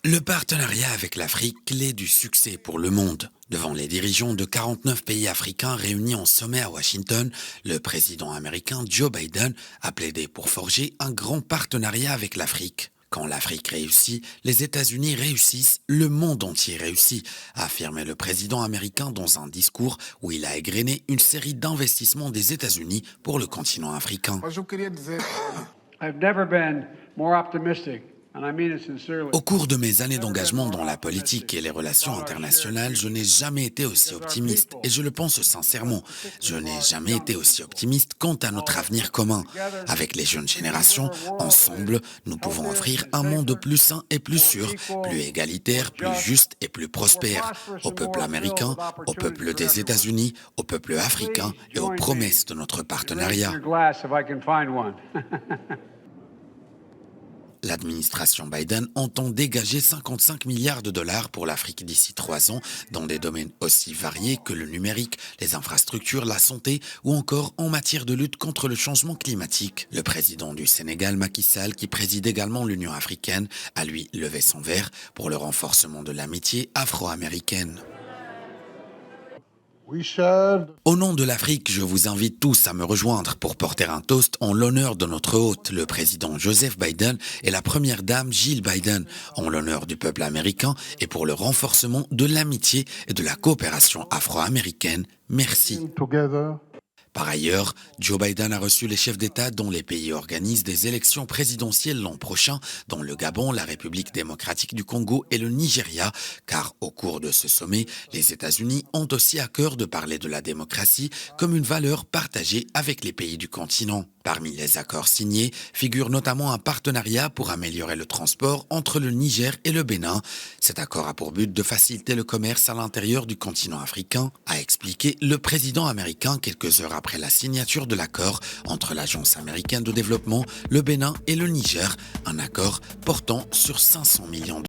Le partenariat avec l'Afrique, clé du succès pour le monde. Devant les dirigeants de 49 pays africains réunis en sommet à Washington, le président américain Joe Biden a plaidé pour forger un grand partenariat avec l'Afrique. Quand l'Afrique réussit, les États-Unis réussissent, le monde entier réussit, a affirmé le président américain dans un discours où il a égrené une série d'investissements des États-Unis pour le continent africain. I've never been more optimistic, and I mean it sincerely. Au cours de mes années d'engagement dans la politique et les relations internationales, je n'ai jamais été aussi optimiste, et je le pense sincèrement. Je n'ai jamais été aussi optimiste quant à notre avenir commun. Avec les jeunes générations, ensemble, nous pouvons offrir un monde plus sain et plus sûr, plus égalitaire, plus juste et plus prospère, au peuple américain, au peuple des États-Unis, au peuple africain et aux promesses de notre partenariat. Your glass if I can find one. L'administration Biden entend dégager 55 milliards de dollars pour l'Afrique d'ici 3 ans dans des domaines aussi variés que le numérique, les infrastructures, la santé ou encore en matière de lutte contre le changement climatique. Le président du Sénégal, Macky Sall, qui préside également l'Union africaine, a lui levé son verre pour le renforcement de l'amitié afro-américaine. Au nom de l'Afrique, je vous invite tous à me rejoindre pour porter un toast en l'honneur de notre hôte, le président Joseph Biden et la première dame Jill Biden, en l'honneur du peuple américain et pour le renforcement de l'amitié et de la coopération afro-américaine. Merci. Par ailleurs, Joe Biden a reçu les chefs d'État dont les pays organisent des élections présidentielles l'an prochain, dont le Gabon, la République démocratique du Congo et le Nigeria, car au cours de ce sommet, les États-Unis ont aussi à cœur de parler de la démocratie comme une valeur partagée avec les pays du continent. Parmi les accords signés figure notamment un partenariat pour améliorer le transport entre le Niger et le Bénin. Cet accord a pour but de faciliter le commerce à l'intérieur du continent africain, a expliqué le président américain quelques heures après la signature de l'accord entre l'Agence américaine de développement, le Bénin et le Niger, un accord portant sur 500 millions